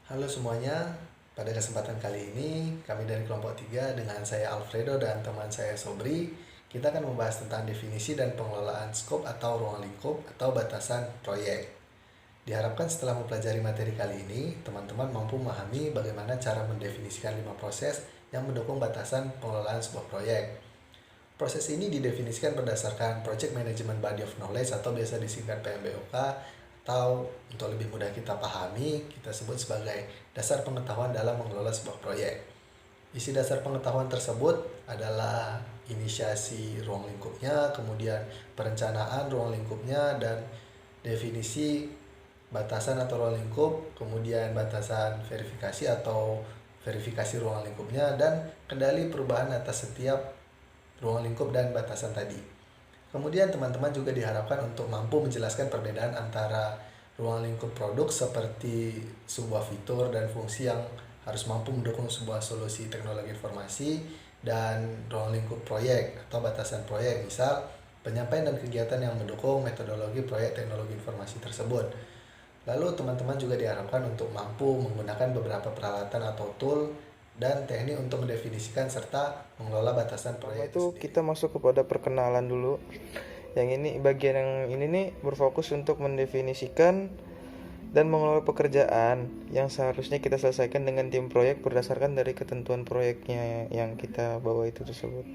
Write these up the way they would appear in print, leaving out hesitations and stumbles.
Halo semuanya, pada kesempatan kali ini kami dari kelompok 3 dengan saya Alfredo dan teman saya Sobri, kita akan membahas tentang definisi dan pengelolaan skop atau ruang lingkup atau batasan proyek. Diharapkan setelah mempelajari materi kali ini, teman-teman mampu memahami bagaimana cara mendefinisikan 5 proses yang mendukung batasan pengelolaan sebuah proyek. Proses ini didefinisikan berdasarkan Project Management Body of Knowledge atau biasa disingkat PMBOK, atau untuk lebih mudah kita pahami, kita sebut sebagai dasar pengetahuan dalam mengelola sebuah proyek. Isi dasar pengetahuan tersebut adalah inisiasi ruang lingkupnya, kemudian perencanaan ruang lingkupnya, dan definisi batasan atau ruang lingkup, kemudian batasan verifikasi atau verifikasi ruang lingkupnya, dan kendali perubahan atas setiap ruang lingkup dan batasan tadi. Kemudian teman-teman juga diharapkan untuk mampu menjelaskan perbedaan antara ruang lingkup produk seperti sebuah fitur dan fungsi yang harus mampu mendukung sebuah solusi teknologi informasi, dan ruang lingkup proyek atau batasan proyek, misal penyampaian dan kegiatan yang mendukung metodologi proyek teknologi informasi tersebut. Lalu teman-teman juga diharapkan untuk mampu menggunakan beberapa peralatan atau tool dan teknik untuk mendefinisikan serta mengelola batasan Pertama proyek itu itu sendiri. kita masuk kepada perkenalan dulu. Yang ini bagian yang ini nih berfokus untuk mendefinisikan dan mengelola pekerjaan yang seharusnya kita selesaikan dengan tim proyek berdasarkan dari ketentuan proyeknya yang kita bawa itu tersebut.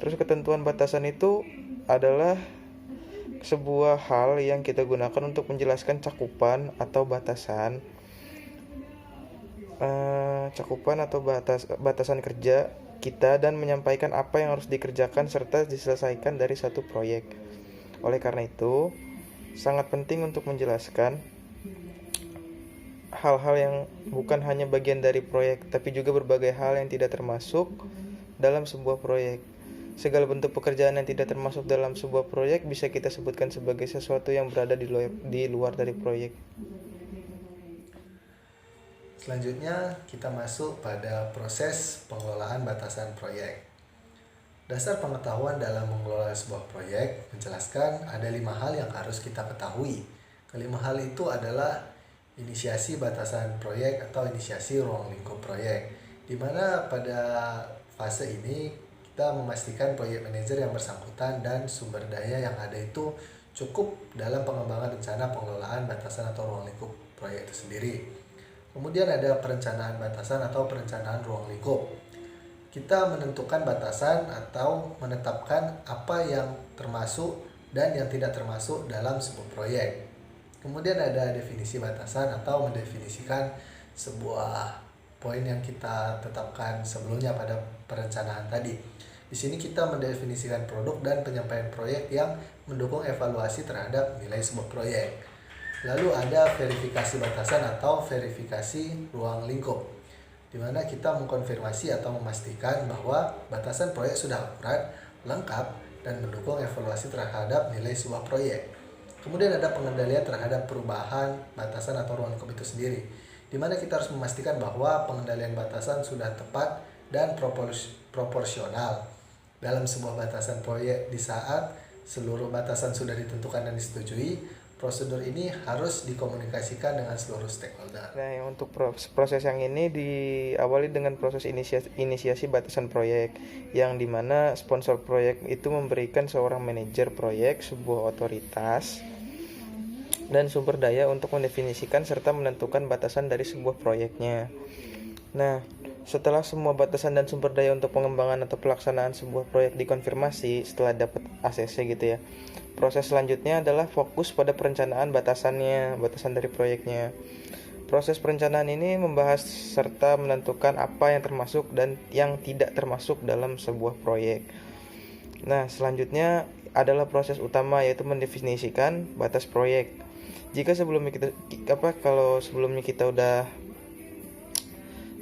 Terus ketentuan batasan itu adalah sebuah hal yang kita gunakan untuk menjelaskan cakupan atau batasan kerja kita dan menyampaikan apa yang harus dikerjakan serta diselesaikan dari satu proyek. Oleh karena itu, sangat penting untuk menjelaskan hal-hal yang bukan hanya bagian dari proyek, tapi juga berbagai hal yang tidak termasuk dalam sebuah proyek. Segala bentuk pekerjaan yang tidak termasuk dalam sebuah proyek bisa kita sebutkan sebagai sesuatu yang berada di luar dari proyek. Selanjutnya kita masuk pada proses pengelolaan batasan proyek. Dasar pengetahuan dalam mengelola sebuah proyek menjelaskan ada 5 hal yang harus kita ketahui. Kelima hal itu adalah inisiasi batasan proyek atau inisiasi ruang lingkup proyek, di mana pada fase ini kita memastikan proyek manajer yang bersangkutan dan sumber daya yang ada itu cukup dalam pengembangan rencana pengelolaan batasan atau ruang lingkup proyek itu sendiri. Kemudian ada perencanaan batasan atau perencanaan ruang lingkup. Kita menentukan batasan atau menetapkan apa yang termasuk dan yang tidak termasuk dalam sebuah proyek. Kemudian ada definisi batasan atau mendefinisikan sebuah poin yang kita tetapkan sebelumnya pada perencanaan tadi. Di sini kita mendefinisikan produk dan penyampaian proyek yang mendukung evaluasi terhadap nilai sebuah proyek. Lalu ada verifikasi batasan atau verifikasi ruang lingkup, di mana kita mengkonfirmasi atau memastikan bahwa batasan proyek sudah akurat, lengkap, dan mendukung evaluasi terhadap nilai sebuah proyek. Kemudian ada pengendalian terhadap perubahan batasan atau ruang lingkup itu sendiri, di mana kita harus memastikan bahwa pengendalian batasan sudah tepat dan proporsional dalam sebuah batasan proyek. Di saat seluruh batasan sudah ditentukan dan disetujui, prosedur ini harus dikomunikasikan dengan seluruh stakeholder. Nah, untuk proses yang ini diawali dengan proses inisiasi batasan proyek, yang dimana sponsor proyek itu memberikan seorang manajer proyek, sebuah otoritas, dan sumber daya untuk mendefinisikan serta menentukan batasan dari sebuah proyeknya. Nah, setelah semua batasan dan sumber daya untuk pengembangan atau pelaksanaan sebuah proyek dikonfirmasi setelah dapat ACC gitu ya. Proses selanjutnya adalah fokus pada perencanaan batasan dari proyeknya. Proses perencanaan ini membahas serta menentukan apa yang termasuk dan yang tidak termasuk dalam sebuah proyek. Nah, selanjutnya adalah proses utama, yaitu mendefinisikan batas proyek. Jika sebelumnya kalau sebelumnya kita udah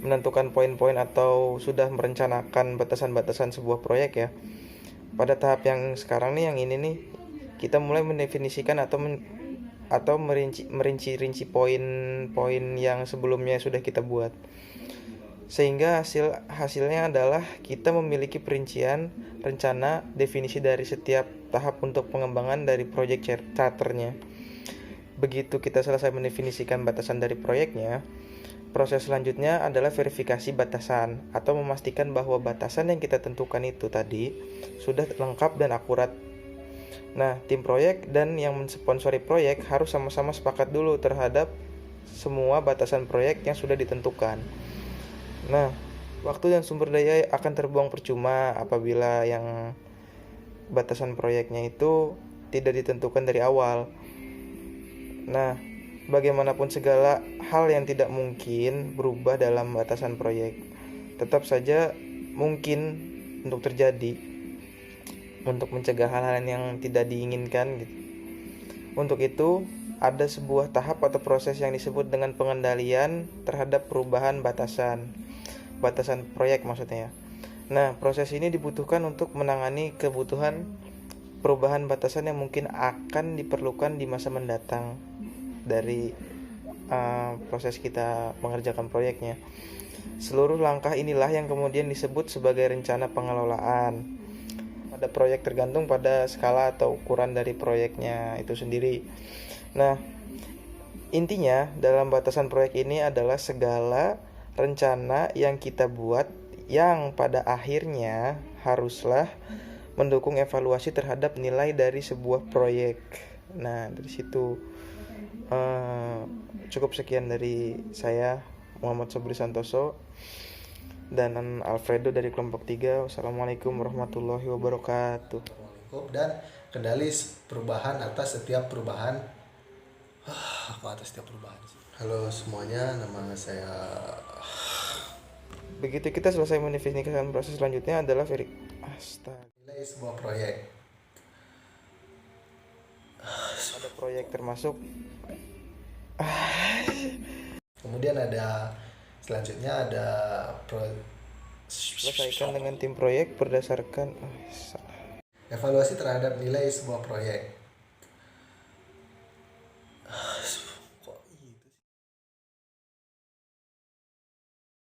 menentukan poin-poin atau sudah merencanakan batasan-batasan sebuah proyek ya, pada tahap yang sekarang nih, yang ini nih, kita mulai mendefinisikan atau merinci poin-poin yang sebelumnya sudah kita buat, sehingga hasilnya adalah kita memiliki perincian rencana definisi dari setiap tahap untuk pengembangan dari proyek charternya. Begitu kita selesai mendefinisikan batasan dari proyeknya, Proses selanjutnya adalah verifikasi batasan atau memastikan bahwa batasan yang kita tentukan itu tadi sudah lengkap dan akurat. Nah, tim proyek dan yang mensponsori proyek harus sama-sama sepakat dulu terhadap semua batasan proyek yang sudah ditentukan. Nah, waktu dan sumber daya akan terbuang percuma apabila yang batasan proyeknya itu tidak ditentukan dari awal. Nah, bagaimanapun segala hal yang tidak mungkin berubah dalam batasan proyek tetap saja mungkin untuk terjadi, untuk mencegah hal-hal yang tidak diinginkan gitu. Untuk itu, ada sebuah tahap atau proses yang disebut dengan pengendalian terhadap perubahan batasan proyek maksudnya. Nah, proses ini dibutuhkan untuk menangani kebutuhan perubahan batasan yang mungkin akan diperlukan di masa mendatang dari proses kita mengerjakan proyeknya. Seluruh langkah inilah yang kemudian disebut sebagai rencana pengelolaan. Pada proyek tergantung pada skala atau ukuran dari proyeknya itu sendiri. Nah, intinya dalam batasan proyek ini adalah segala rencana yang kita buat yang pada akhirnya haruslah mendukung evaluasi terhadap nilai dari sebuah proyek. Nah, dari situ cukup sekian dari saya, Muhammad Sobri Santoso dan Alfredo dari kelompok 3. Wassalamualaikum warahmatullahi wabarakatuh. Dan kendali perubahan atas setiap perubahan. Atas setiap perubahan. Halo semuanya, nama saya. Begitu kita selesai mendefinisikan proses selanjutnya adalah nilai sebuah proyek. Ada proyek termasuk. Kemudian ada selanjutnya ada selesaikan dengan tim proyek berdasarkan evaluasi terhadap nilai sebuah proyek.